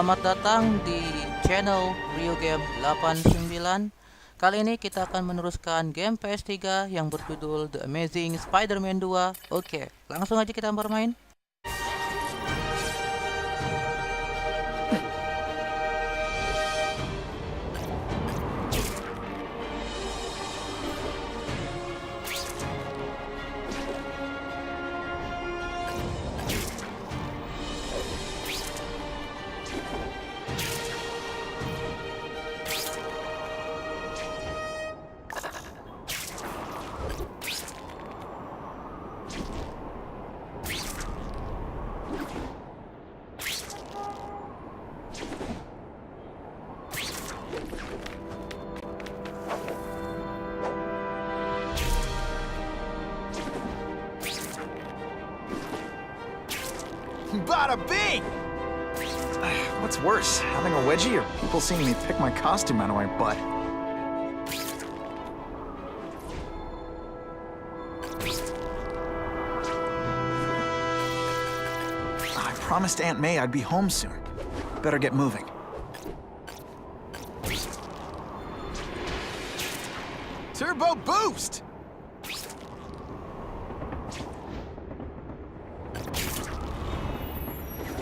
Selamat datang di channel Rio Game 89. Kali ini kita akan meneruskan game PS3 yang berjudul The Amazing Spider-Man 2. Oke, langsung aja kita bermain. Bada bing! What's worse, having a wedgie or people seeing me pick my costume out of my butt? I promised Aunt May I'd be home soon. Better get moving. Turbo boost!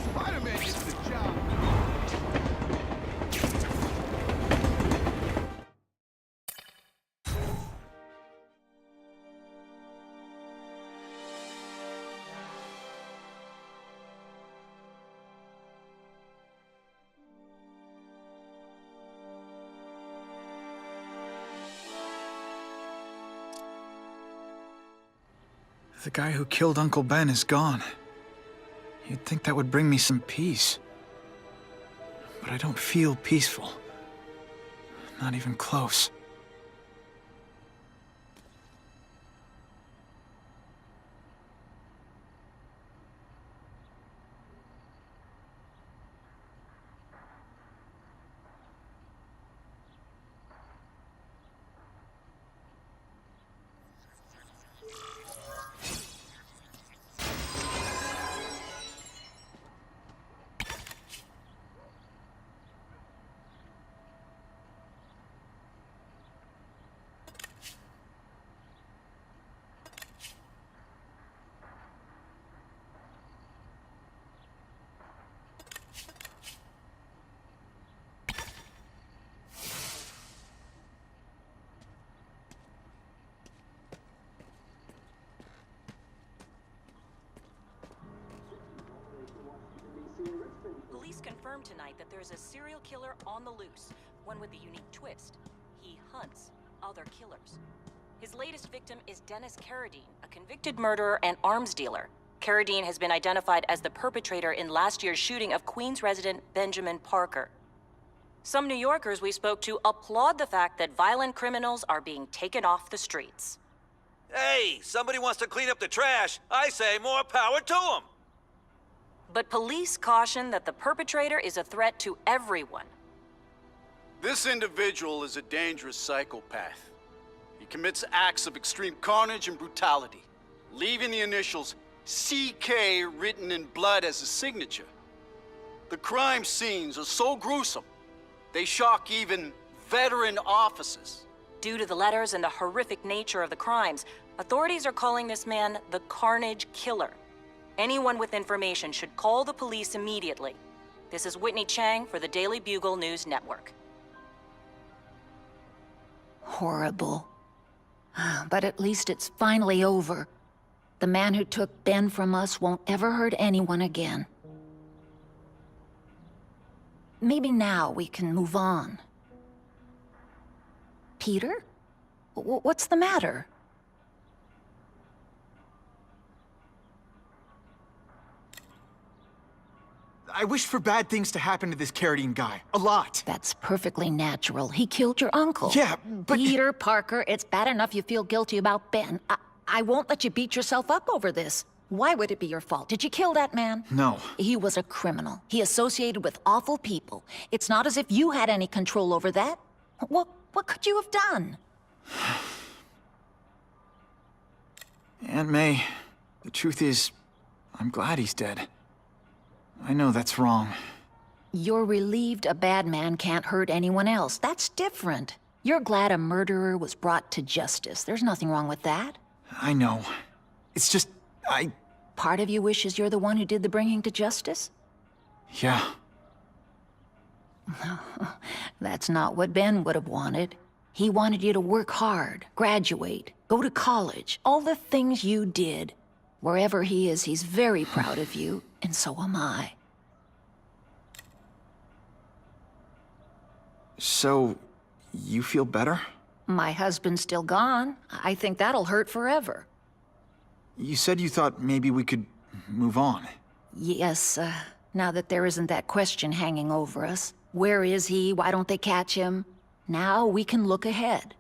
Spider-Man gets the job. The guy who killed Uncle Ben is gone. You'd think that would bring me some peace. But I don't feel peaceful. Not even close. Police confirmed tonight that there's a serial killer on the loose, one with a unique twist. He hunts other killers. His latest victim is Dennis Carradine, a convicted murderer and arms dealer. Carradine has been identified as the perpetrator in last year's shooting of Queens resident Benjamin Parker. Some New Yorkers we spoke to applaud the fact that violent criminals are being taken off the streets. Hey, somebody wants to clean up the trash. I say more power to them. But police caution that the perpetrator is a threat to everyone. This individual is a dangerous psychopath. He commits acts of extreme carnage and brutality, leaving the initials CK written in blood as a signature. The crime scenes are so gruesome, they shock even veteran officers. Due to the letters and the horrific nature of the crimes, authorities are calling this man the Carnage Killer. Anyone with information should call the police immediately. This is Whitney Chang for the Daily Bugle News Network. Horrible. But at least it's finally over. The man who took Ben from us won't ever hurt anyone again. Maybe now we can move on. Peter? What's the matter? I wish for bad things to happen to this Carradine guy. A lot. That's perfectly natural. He killed your uncle. Yeah, but... Peter Parker, it's bad enough you feel guilty about Ben. I won't let you beat yourself up over this. Why would it be your fault? Did you kill that man? No. He was a criminal. He associated with awful people. It's not as if you had any control over that. What could you have done? Aunt May, the truth is, I'm glad he's dead. I know that's wrong. You're relieved a bad man can't hurt anyone else. That's different. You're glad a murderer was brought to justice. There's nothing wrong with that. I know. It's just, Part of you wishes you're the one who did the bringing to justice? yeah. That's not what Ben would have wanted. He wanted you to work hard, graduate, go to college, all the things you did. Wherever he is, he's very proud of you, and so am I. So, you feel better? My husband's still gone. I think that'll hurt forever. You said you thought maybe we could move on. Yes, now that there isn't that question hanging over us. Where is he? Why don't they catch him? Now we can look ahead.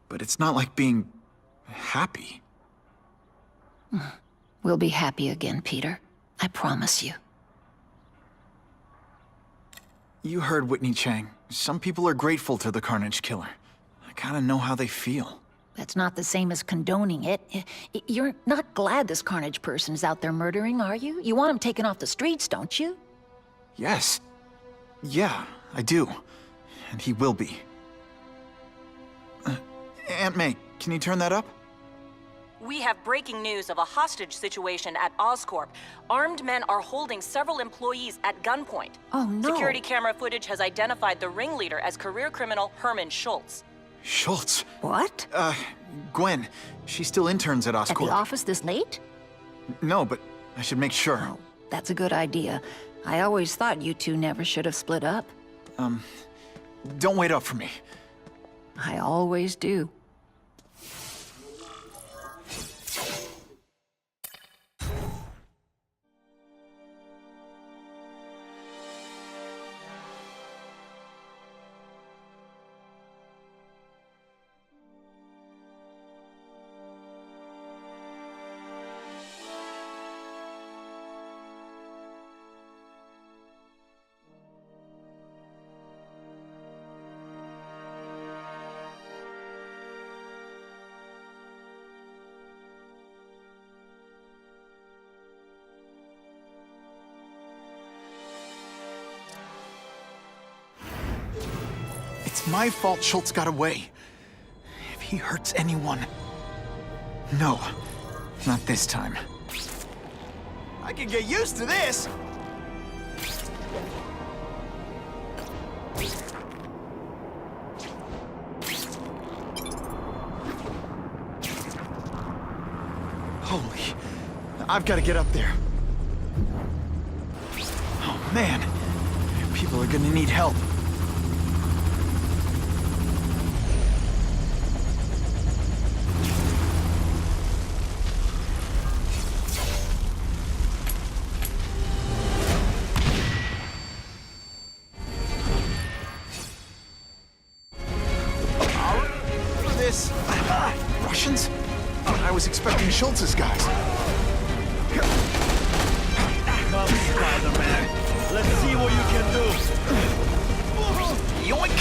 But it's not like being happy. We'll be happy again, Peter. I promise you. You heard Whitney Chang. Some people are grateful to the Carnage Killer. I kinda know how they feel. That's not the same as condoning it. You're not glad this Carnage person is out there murdering, are you? You want him taken off the streets, don't you? Yes. Yeah, I do. And he will be. Aunt May, can you turn that up? We have breaking news of a hostage situation at Oscorp. Armed men are holding several employees at gunpoint. Oh, no. Security camera footage has identified the ringleader as career criminal Herman Schultz. Schultz. What? Gwen. She still interns at At Oscorp. the office this late? No, but I should make sure. Oh, that's a good idea. I always thought you two never should have split up. Don't wait up for me. I always do. It's my fault Schultz got away. If he hurts anyone... No, not this time. I can get used to this! Holy... I've got to get up there. Oh, man. People are gonna need help. Russians? I was expecting Schultz's guys. Come, Spider-Man. Let's see what you can do. Yoink!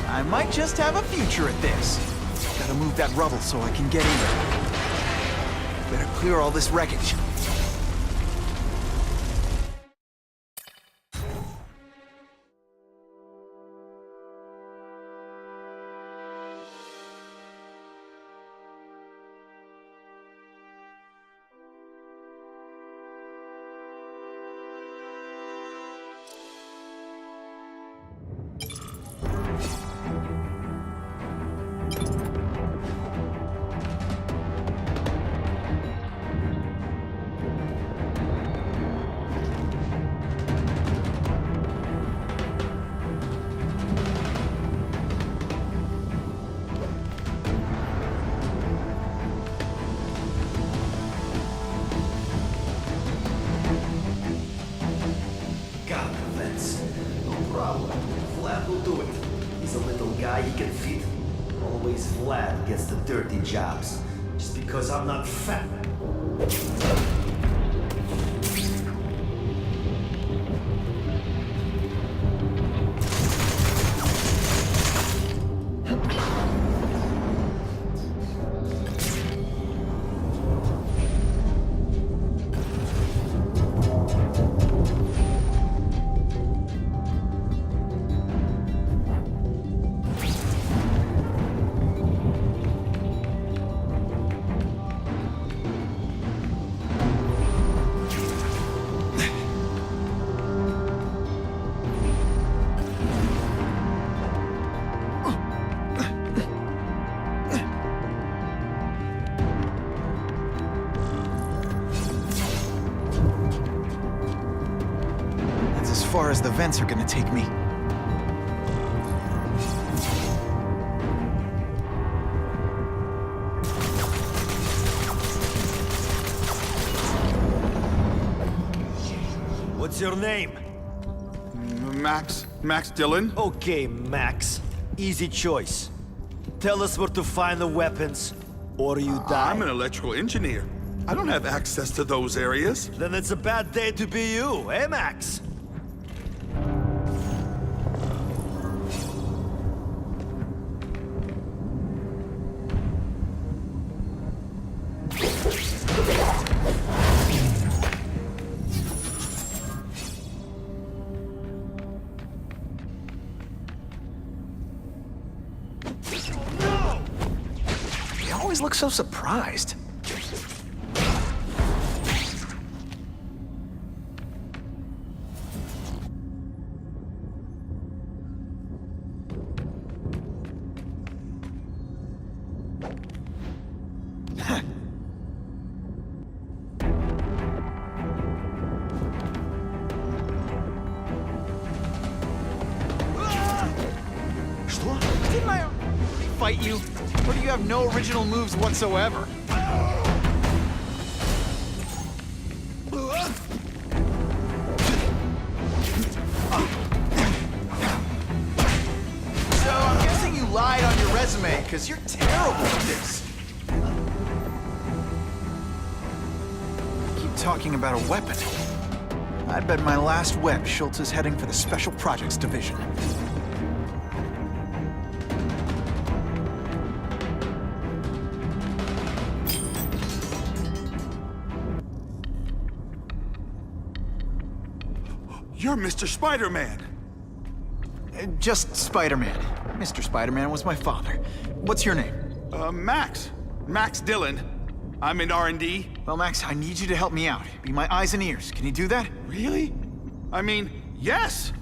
I might just have a future at this. Gotta move that rubble so I can get in. Better clear all this wreckage. Vlad will do it. He's a little guy, he can fit. Always Vlad gets the dirty jobs. Just because I'm not fat. far as the vents are gonna take me. What's your name? Max Dillon? Okay, Max. Easy choice. Tell us where to find the weapons, or you die. I'm an electrical engineer. I don't have access to those areas. Then it's a bad day to be you, eh, Max? They always look so surprised. Didn't I fight you? Or do you have no original moves whatsoever? So I'm guessing you lied on your resume, because you're terrible at this. Keep talking about a weapon. I bet my last web Schultz is heading for the Special Projects Division. You're Mr. Spider-Man. Just Spider-Man. Mr. Spider-Man was my father. What's your name? Max. Max Dillon. I'm in R&D. Well, Max, I need you to help me out. Be my eyes and ears. Can you do that? Really? I mean, yes.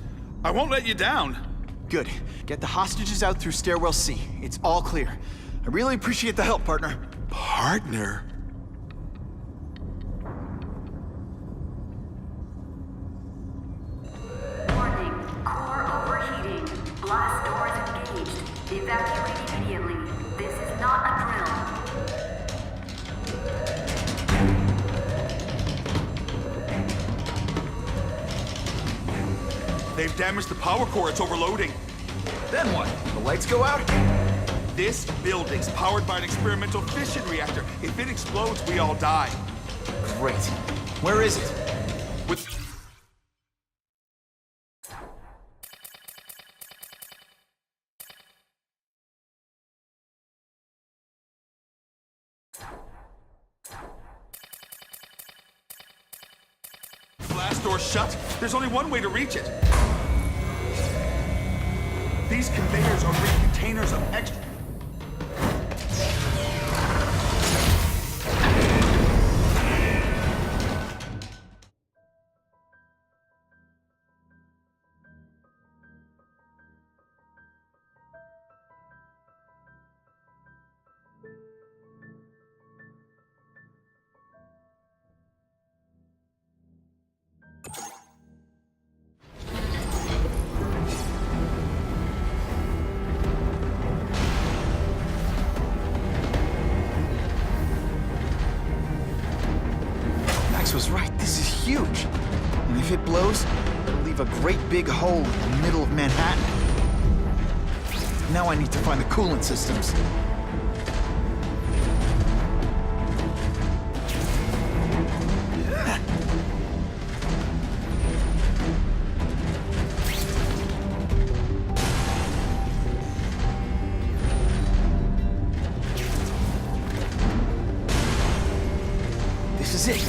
I won't let you down. Good. Get the hostages out through stairwell C. It's all clear. I really appreciate the help, partner. Partner? Warning, core overheating. Blast doors engaged. Evacuate immediately. This is not a drill. They've damaged the power core. It's overloading. Then what? The lights go out? This building's powered by an experimental fission reactor. If it explodes, we all die. Great. Where is it? With... Blast door shut. There's only one way to reach it. These conveyors are big containers of extra... Max was right. This is huge. And if it blows, it'll leave a great big hole in the middle of Manhattan. Now I need to find the coolant systems. This is it.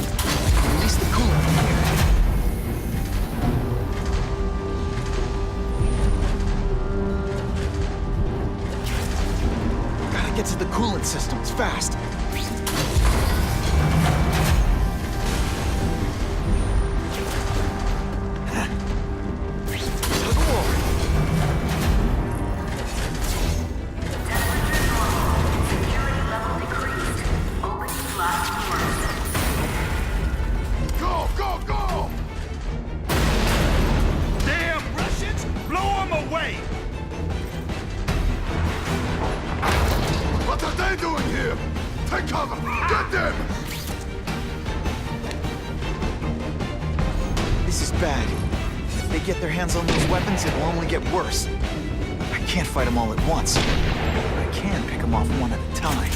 Release the coolant from here. Gotta get to the coolant systems fast. Tug of war. Security level decreased. Opening blast doors. Go, go, go! Take cover! Get them! This is bad. If they get their hands on those weapons, it'll only get worse. I can't fight them all at once. But I can pick them off one at a time.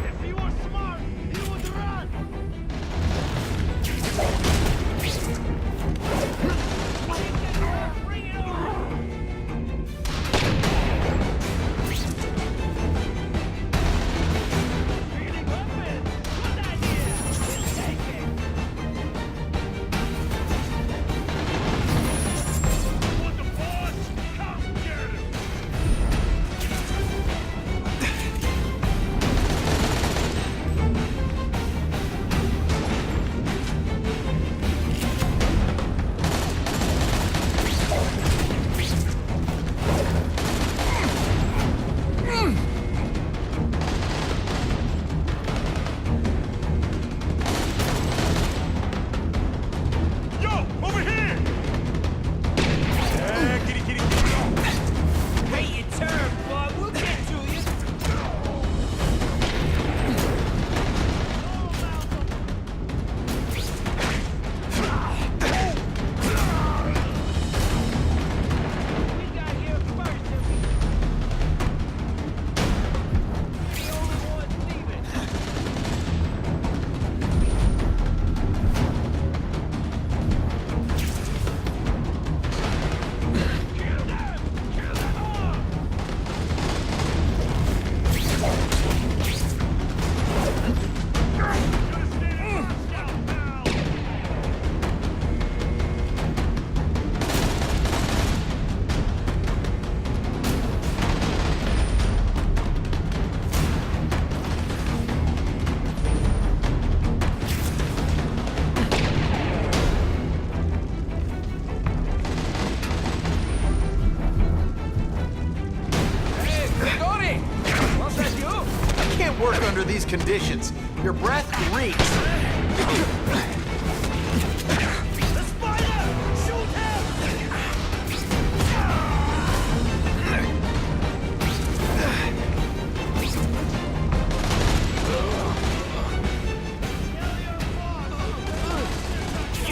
If he was smart, he would run! Bring it on! Really weapon! Good idea! We'll take it! Want the boss? Come get him! Yo, over here! Kitty, kitty, kitty. Hey, you turn, bud. We'll get to you. We got here first, and we the only ones leaving. Kill them! Kill them all! I can't work under these conditions. Your breath reeks. The spider! Shoot him!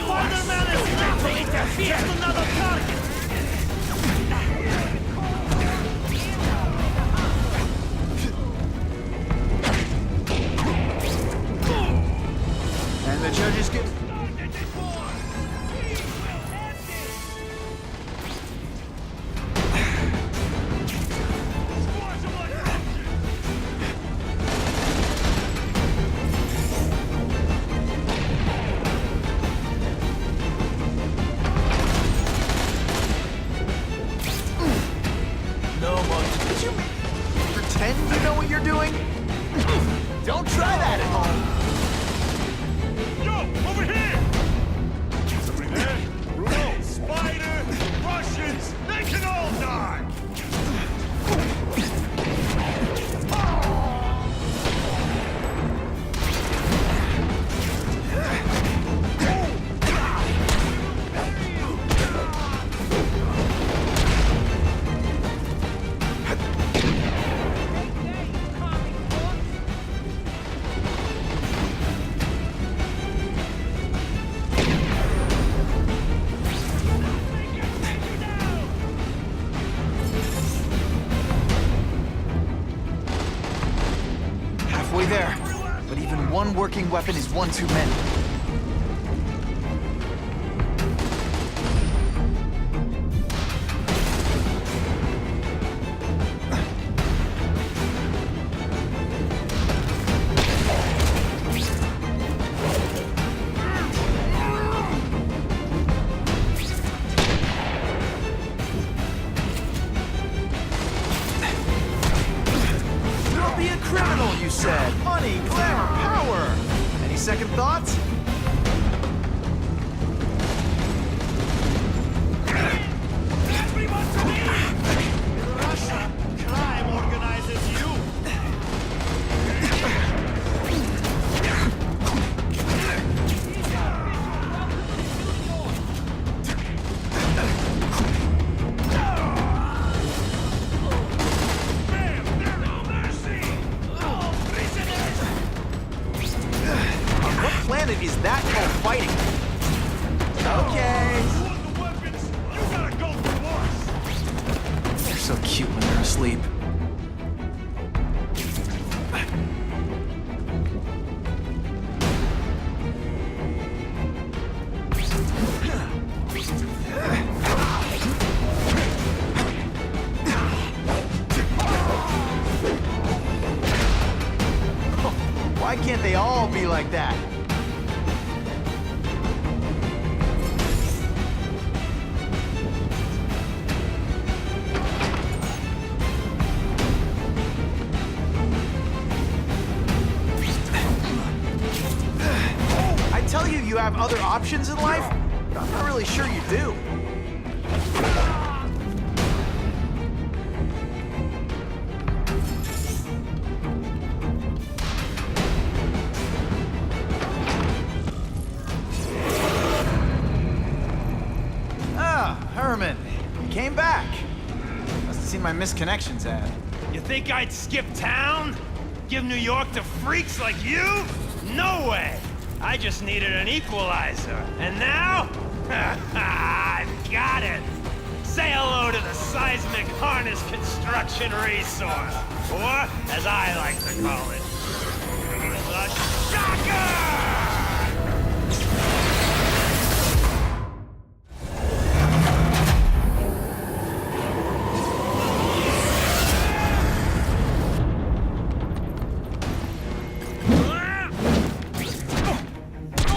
Spider-Man is not to interfere! Just another target! And the judges get... No, Monty. Did you pretend you know what you're doing? Don't try that at home. Yo, over here! Somebody there? Bruno, Spider, the Russians, they can all die! Halfway there. But even one working weapon is one too many. Don't be a criminal, you said. Money, glamour, power. Any second thoughts? Everyone to me! In Russia, crime organizes you! so cute when they're asleep. Why can't they all be like that? I tell you, you have other options in life, but I'm not really sure you do. Herman, you came back. Must have seen my missed connections ad. You think I'd skip town? Give New York to freaks like you? No way! I just needed an equalizer. And now? I've got it! Say hello to the seismic harness construction resource. Or, as I like to call it, the shocker!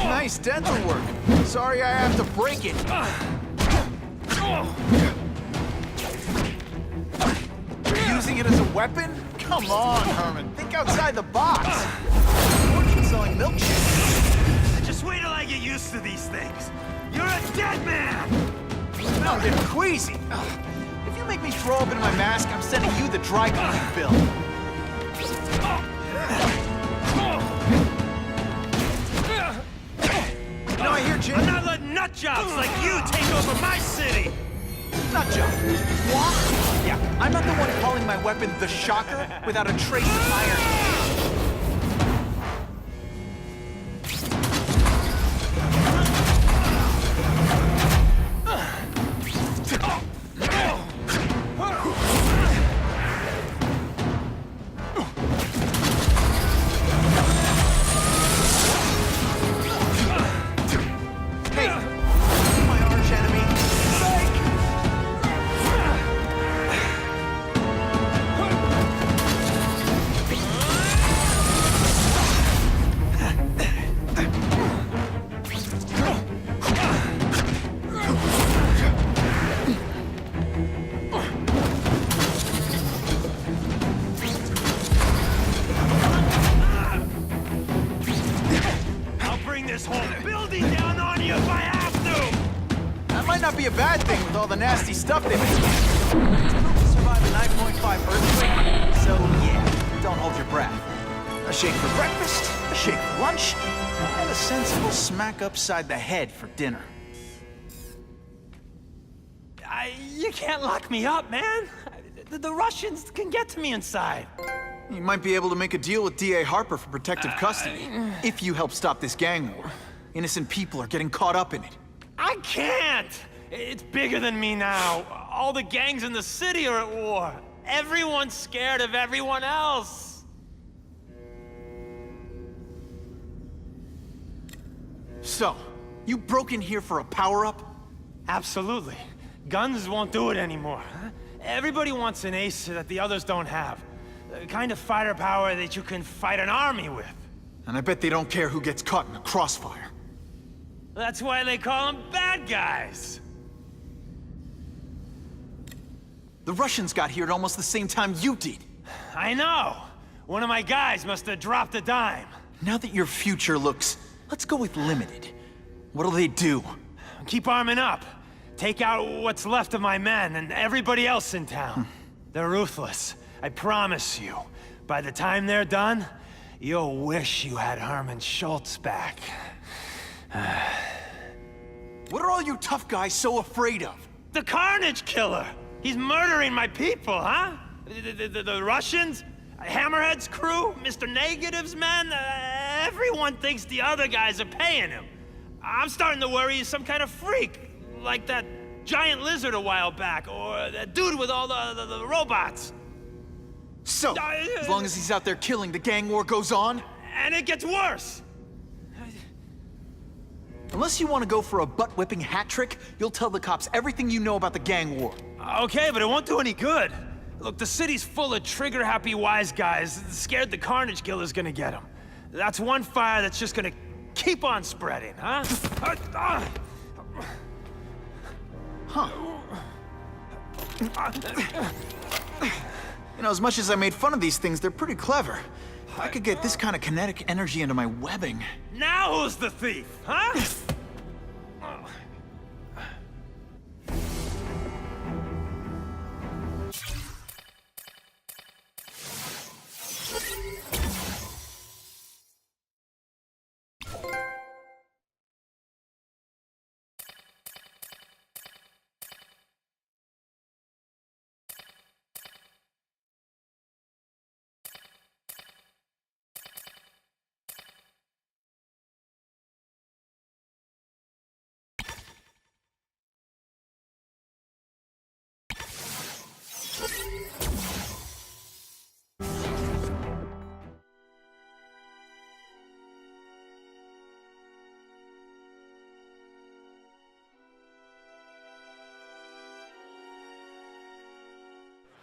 Nice dental work. Sorry I have to break it. You're using it as a weapon? Come on, Herman. Think outside the box. Fortune selling milkshakes. Just wait till I get used to these things. You're a dead man! Now I'm getting queasy. If you make me throw up into my mask, I'm sending you the dry cleaning bill. You know, I hear Jim. I'm not letting nutjobs like you take over my city! Nutjob. What? Yeah, I'm not the one calling my weapon the Shocker without a trace of iron. Be a bad thing with all the nasty stuff they make. It's proof to survive a 9.5 earthquake, so yeah, don't hold your breath. A shake for breakfast, a shake for lunch, and a sensible smack upside the head for dinner. You can't lock me up, man. The Russians can get to me inside. You might be able to make a deal with D.A. Harper for protective custody, if you help stop this gang war. Innocent people are getting caught up in it. I can't! It's bigger than me now. All the gangs in the city are at war. Everyone's scared of everyone else. So, you broke in here for a power-up? Absolutely. Guns won't do it anymore. Everybody wants an ace that the others don't have. The kind of fighter power that you can fight an army with. And I bet they don't care who gets caught in a crossfire. That's why they call them bad guys. The Russians got here at almost the same time you did. I know. One of my guys must have dropped a dime. Now that your future looks, let's go with limited. What'll they do? Keep arming up. Take out what's left of my men and everybody else in town. They're ruthless. I promise you. By the time they're done, you'll wish you had Herman Schultz back. What are all you tough guys so afraid of? The Carnage Killer! He's murdering my people, huh? The Russians? Hammerhead's crew? Mr. Negative's men? Everyone thinks the other guys are paying him. I'm starting to worry he's some kind of freak, like that giant lizard a while back, or the dude with all the robots. So, as long as he's out there killing, the gang war goes on? And it gets worse. Unless you want to go for a butt-whipping hat trick, you'll tell the cops everything you know about the gang war. Okay, but it won't do any good. Look, the city's full of trigger-happy wise guys scared the Carnage Killer's gonna get them. That's one fire that's just gonna keep on spreading, huh? Huh. You know, as much as I made fun of these things, they're pretty clever. If I could get this kind of kinetic energy into my webbing... Now who's the thief, huh?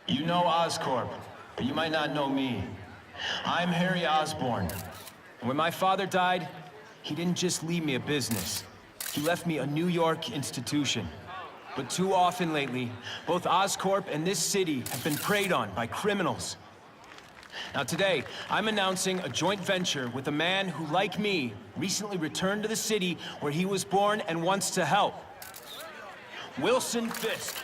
You know Oscorp, but you might not know me. I'm Harry Osborn. And when my father died, he didn't just leave me a business. He left me a New York institution. But too often lately, both Oscorp and this city have been preyed on by criminals. Now today, I'm announcing a joint venture with a man who, like me, recently returned to the city where he was born and wants to help. Wilson Fisk.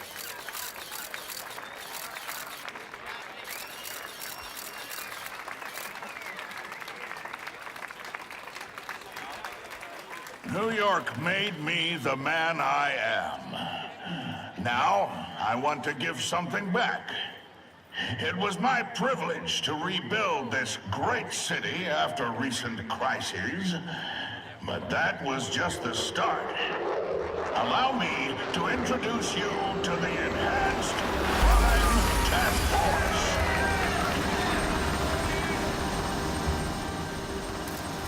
New York made me the man I am. Now, I want to give something back. It was my privilege to rebuild this great city after recent crises, but that was just the start. Allow me to introduce you to the Enhanced Crime Task Force.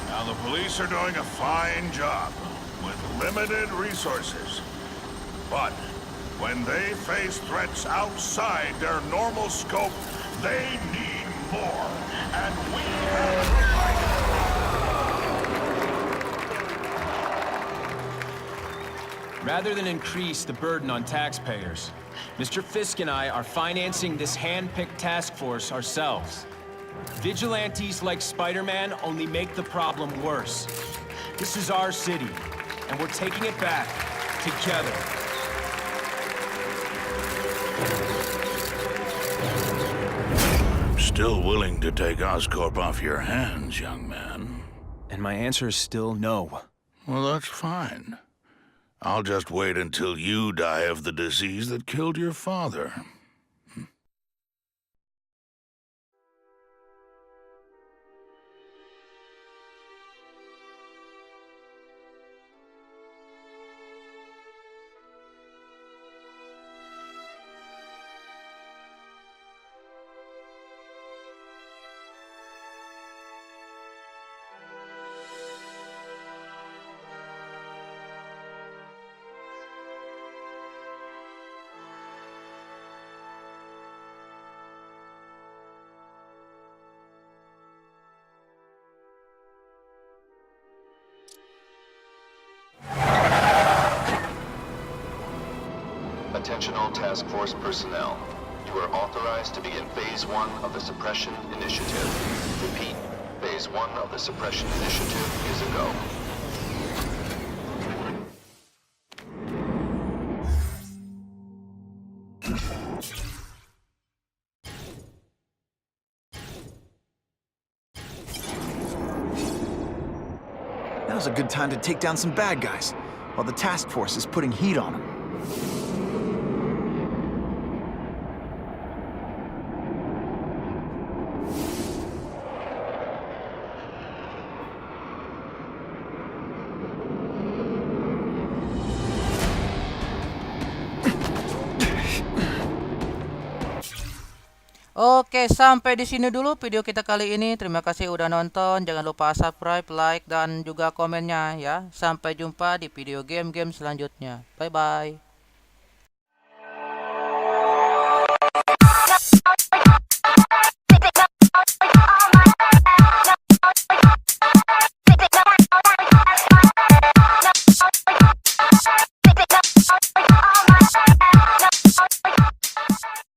Now, the police are doing a fine job with limited resources. But when they face threats outside their normal scope, they need more. And we have to provide. Rather than increase the burden on taxpayers, Mr. Fisk and I are financing this hand-picked task force ourselves. Vigilantes like Spider-Man only make the problem worse. This is our city, and we're taking it back together. I'm still willing to take Oscorp off your hands, young man. And my answer is still no. Well, that's fine. I'll just wait until you die of the disease that killed your father. Attention all task force personnel. You are authorized to begin Phase 1 of the Suppression Initiative. Repeat, Phase 1 of the Suppression Initiative is a go. Now's a good time to take down some bad guys, while the task force is putting heat on them. Oke, sampai di sini dulu video kita kali ini. Terima kasih udah nonton. Jangan lupa subscribe, like, dan juga komennya ya. Sampai jumpa di video game-game selanjutnya. Bye-bye.